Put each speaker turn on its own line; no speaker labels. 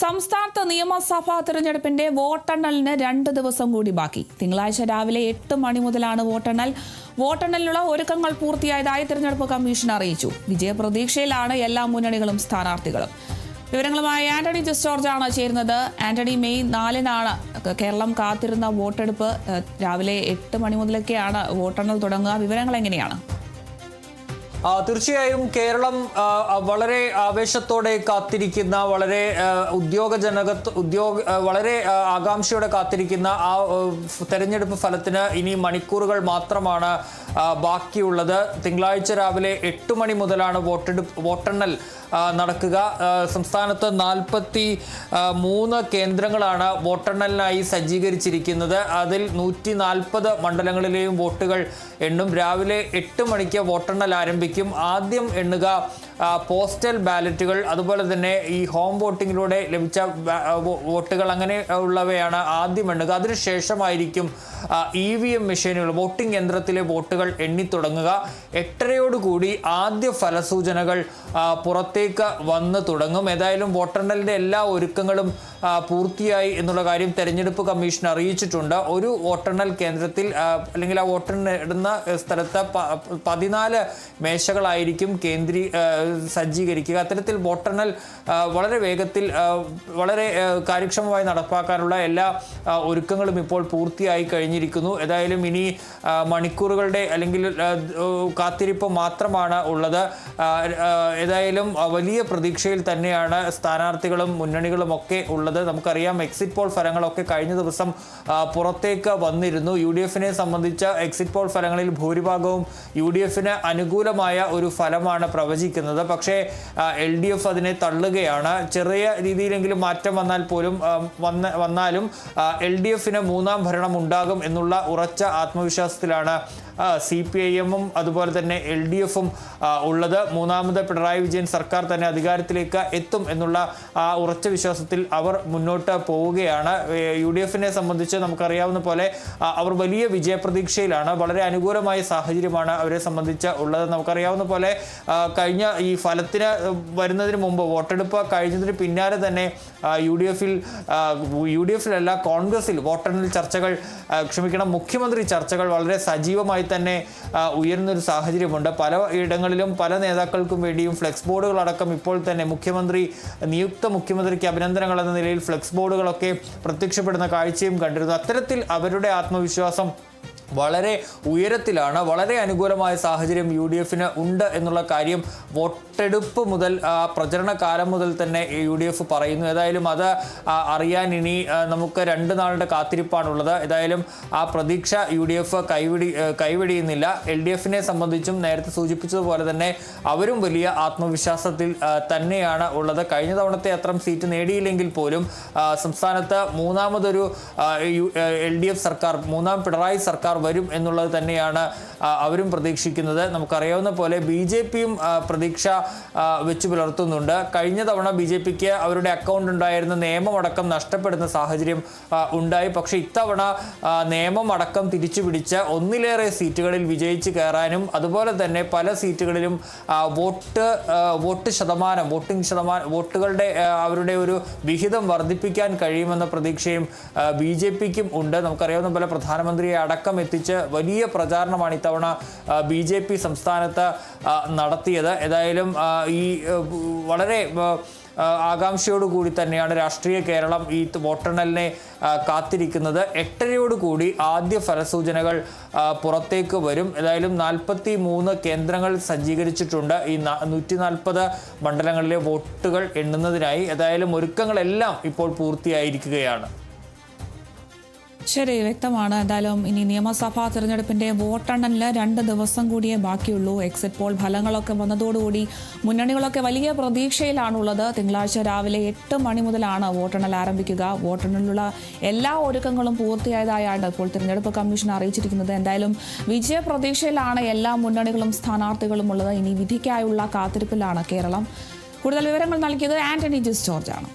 സംസ്ഥാനത്ത് നിയമസഭാ തെരഞ്ഞെടുപ്പിന്റെ വോട്ടെണ്ണലിന് 2 ദിവസം കൂടി ബാക്കി. തിങ്കളാഴ്ച രാവിലെ 8 മണി മുതലാണ് വോട്ടെണ്ണൽ. വോട്ടെണ്ണലിനുള്ള ഒരുക്കങ്ങൾ പൂർത്തിയായതായി തെരഞ്ഞെടുപ്പ് കമ്മീഷൻ അറിയിച്ചു. വിജയപ്രതീക്ഷയിലാണ് എല്ലാ മുന്നണികളും സ്ഥാനാർത്ഥികളും. വിവരങ്ങളുമായി ആന്റണി ജോർജ് ആണ് ചേരുന്നത്. ആന്റണി, മെയ് 4-നാണ് കേരളം കാത്തിരുന്ന വോട്ടെടുപ്പ്. രാവിലെ 8 മണി മുതലൊക്കെയാണ് വോട്ടെണ്ണൽ തുടങ്ങുക. വിവരങ്ങൾ എങ്ങനെയാണ്?
തീർച്ചയായും കേരളം വളരെ ആവേശത്തോടെ കാത്തിരിക്കുന്ന, വളരെ വളരെ ആകാംക്ഷയോടെ കാത്തിരിക്കുന്ന ആ തെരഞ്ഞെടുപ്പ് ഫലത്തിന് ഇനി മണിക്കൂറുകൾ മാത്രമാണ് ബാക്കിയുള്ളത്. തിങ്കളാഴ്ച രാവിലെ 8 മണി മുതലാണ് വോട്ടെണ്ണൽ നടക്കുക. സംസ്ഥാനത്ത് 43 കേന്ദ്രങ്ങളാണ് വോട്ടെണ്ണലിനായി സജ്ജീകരിച്ചിരിക്കുന്നത്. അതിൽ 140 മണ്ഡലങ്ങളിലെയും വോട്ടുകൾ എണ്ണും. രാവിലെ 8 മണിക്ക് വോട്ടെണ്ണൽ ആരംഭിക്കും. ആദ്യം എണ്ണുക പോസ്റ്റൽ ബാലറ്റുകൾ, അതുപോലെ തന്നെ ഈ ഹോം വോട്ടിങ്ങിലൂടെ ലഭിച്ച വോട്ടുകൾ, അങ്ങനെ ഉള്ളവയാണ് ആദ്യം എണ്ണുക. അതിനുശേഷമായിരിക്കും EVM മെഷീനുകൾ, വോട്ടിംഗ് യന്ത്രത്തിലെ വോട്ടുകൾ എണ്ണിത്തുടങ്ങുക. 8:30യോടുകൂടി ആദ്യ ഫലസൂചനകൾ പുറത്തേക്ക് വന്ന് തുടങ്ങും. ഏതായാലും വോട്ടെണ്ണലിൻ്റെ എല്ലാ ഒരുക്കങ്ങളും പൂർത്തിയായി എന്നുള്ള കാര്യം തെരഞ്ഞെടുപ്പ് കമ്മീഷൻ അറിയിച്ചിട്ടുണ്ട്. ഒരു വോട്ടെണ്ണൽ കേന്ദ്രത്തിൽ അല്ലെങ്കിൽ ആ വോട്ടെണ്ണിടുന്ന സ്ഥലത്ത് 14 മേശകളായിരിക്കും സജ്ജീകരിക്കുക. അത്തരത്തിൽ വോട്ടെണ്ണൽ വളരെ വേഗത്തിൽ, വളരെ കാര്യക്ഷമമായി നടപ്പാക്കാനുള്ള എല്ലാ ഒരുക്കങ്ങളും ഇപ്പോൾ പൂർത്തിയായി കഴിഞ്ഞിരിക്കുന്നു. ഏതായാലും ഇനി മണിക്കൂറുകളുടെ അല്ലെങ്കിൽ കാത്തിരിപ്പ് മാത്രമാണ് ഉള്ളത്. ഏതായാലും വലിയ പ്രതീക്ഷയിൽ തന്നെയാണ് സ്ഥാനാർത്ഥികളും മുന്നണികളും ഒക്കെ ഉള്ളത്. നമുക്കറിയാം, എക്സിറ്റ് പോൾ ഫലങ്ങളൊക്കെ കഴിഞ്ഞ ദിവസം പുറത്തേക്ക് വന്നിരുന്നു. UDFനെ സംബന്ധിച്ച എക്സിറ്റ് പോൾ ഫലങ്ങളിൽ ഭൂരിഭാഗവും UDFന് അനുകൂലമായ ഒരു ഫലമാണ് പ്രവചിക്കുന്നത്. പക്ഷേ LDF അതിനെ തള്ളുകയാണ്. ചെറിയ രീതിയിലെങ്കിലും മാറ്റം വന്നാലും LDFന് 3ാം ഭരണം ഉണ്ടാകും എന്നുള്ള ഉറച്ച ആത്മവിശ്വാസത്തിലാണ് CPIM-ഉം അതുപോലെ തന്നെ LDF-ഉം ഉള്ളത്. 3ാമത് പിണറായി വിജയൻ സർക്കാർ തന്നെ അധികാരത്തിലേക്ക് എത്തും എന്നുള്ള ആ ഉറച്ച വിശ്വാസത്തിൽ അവർ മുന്നോട്ട് പോവുകയാണ്. UDFനെ സംബന്ധിച്ച് നമുക്കറിയാവുന്ന പോലെ അവർ വലിയ വിജയപ്രതീക്ഷയിലാണ്. വളരെ അനുകൂലമായ സാഹചര്യമാണ് അവരെ സംബന്ധിച്ച് ഉള്ളത്. നമുക്കറിയാവുന്ന പോലെ കഴിഞ്ഞ ഈ ഫലത്തിന് വരുന്നതിന് മുമ്പ്, വോട്ടെടുപ്പ് കഴിഞ്ഞതിന് പിന്നാലെ തന്നെ UDFിലല്ല കോൺഗ്രസിൽ വോട്ടെണ്ണൽ ചർച്ചകൾ, മുഖ്യമന്ത്രി ചർച്ചകൾ വളരെ സജീവമായി തന്നെ ഉയർന്നൊരു സാഹചര്യമുണ്ട്. പല ഇടങ്ങളിലും പല നേതാക്കൾക്കും വേണ്ടിയും ഫ്ലെക്സ് ബോർഡുകളടക്കം ഇപ്പോൾ തന്നെ നിയുക്ത മുഖ്യമന്ത്രിക്ക് അഭിനന്ദനങ്ങൾ എന്ന നിലയിൽ ഫ്ലെക്സ് ബോർഡുകളൊക്കെ പ്രത്യക്ഷപ്പെടുന്ന കാഴ്ചയും കണ്ടിരുന്നു. അത്തരത്തിൽ അവരുടെ ആത്മവിശ്വാസം വളരെ ഉയരത്തിലാണ്. വളരെ അനുകൂലമായ സാഹചര്യം UDFന് ഉണ്ട് എന്നുള്ള കാര്യം വോട്ടെടുപ്പ് മുതൽ, പ്രചരണ കാലം മുതൽ തന്നെ UDF പറയുന്നു. ഏതായാലും അത് അറിയാൻ ഇനി നമുക്ക് 2 നാളുടെ കാത്തിരിപ്പാണുള്ളത്. ഏതായാലും ആ പ്രതീക്ഷ UDF കൈവെടിയുന്നില്ല. LDFനെ സംബന്ധിച്ചും നേരത്തെ സൂചിപ്പിച്ചതുപോലെ തന്നെ അവരും വലിയ ആത്മവിശ്വാസത്തിൽ തന്നെയാണ് ഉള്ളത്. കഴിഞ്ഞ തവണത്തെ അത്തരം സീറ്റ് നേടിയില്ലെങ്കിൽ പോലും സംസ്ഥാനത്ത് 3ാമതൊരു LDF സർക്കാർ, 3ാം പിണറായി സർക്കാർ വരും എന്നുള്ളത് തന്നെയാണ് അവരും പ്രതീക്ഷിക്കുന്നത്. നമുക്കറിയാവുന്ന പോലെ BJPയും പ്രതീക്ഷ വെച്ച് പുലർത്തുന്നുണ്ട്. കഴിഞ്ഞ തവണ BJPക്ക് അവരുടെ അക്കൗണ്ട് ഉണ്ടായിരുന്ന നിയമമടക്കം നഷ്ടപ്പെടുന്ന സാഹചര്യം ഉണ്ടായി. പക്ഷേ ഇത്തവണ നിയമമടക്കം തിരിച്ചു പിടിച്ച് 1-ലേറെ സീറ്റുകളിൽ വിജയിച്ച് കയറാനും അതുപോലെ തന്നെ പല സീറ്റുകളിലും വോട്ടുകളുടെ അവരുടെ ഒരു വിഹിതം വർദ്ധിപ്പിക്കാൻ കഴിയുമെന്ന പ്രതീക്ഷയും BJPക്കും ഉണ്ട്. നമുക്കറിയാവുന്ന പോലെ പ്രധാനമന്ത്രിയെ അടക്കം എത്തിച്ച് വലിയ പ്രചാരണമാണ് ഇത്തവണ BJP സംസ്ഥാനത്ത് നടത്തിയത്. ഏതായാലും ഈ വളരെ ആകാംക്ഷയോടുകൂടി തന്നെയാണ് രാഷ്ട്രീയ കേരളം ഈ വോട്ടെണ്ണലിനെ കാത്തിരിക്കുന്നത്. 8:30യോടുകൂടി ആദ്യ ഫലസൂചനകൾ പുറത്തേക്ക് വരും. ഏതായാലും 43 കേന്ദ്രങ്ങൾ സജ്ജീകരിച്ചിട്ടുണ്ട് ഈ 140 മണ്ഡലങ്ങളിലെ വോട്ടുകൾ എണ്ണുന്നതിനായി. ഏതായാലും ഒരുക്കങ്ങളെല്ലാം ഇപ്പോൾ പൂർത്തിയായിരിക്കുകയാണ്.
ശരി, വ്യക്തമാണ്. എന്തായാലും ഇനി നിയമസഭാ തെരഞ്ഞെടുപ്പിന്റെ വോട്ടെണ്ണലിന് 2 ദിവസം കൂടിയേ ബാക്കിയുള്ളൂ. എക്സിറ്റ് പോൾ ഫലങ്ങളൊക്കെ വന്നതോടുകൂടി മുന്നണികളൊക്കെ വലിയ പ്രതീക്ഷയിലാണുള്ളത്. തിങ്കളാഴ്ച രാവിലെ 8 മണി മുതലാണ് വോട്ടെണ്ണൽ ആരംഭിക്കുക. വോട്ടെണ്ണലിനുള്ള എല്ലാ ഒരുക്കങ്ങളും പൂർത്തിയായതായാണ് ഇപ്പോൾ തെരഞ്ഞെടുപ്പ് കമ്മീഷൻ അറിയിച്ചിരിക്കുന്നത്. എന്തായാലും വിജയപ്രതീക്ഷയിലാണ് എല്ലാ മുന്നണികളും സ്ഥാനാർത്ഥികളും ഉള്ളത്. ഇനി വിധിക്കായുള്ള കാത്തിരിപ്പിലാണ് കേരളം. കൂടുതൽ വിവരങ്ങൾ നൽകിയത് ആന്റണി ജോർജ് ആണ്.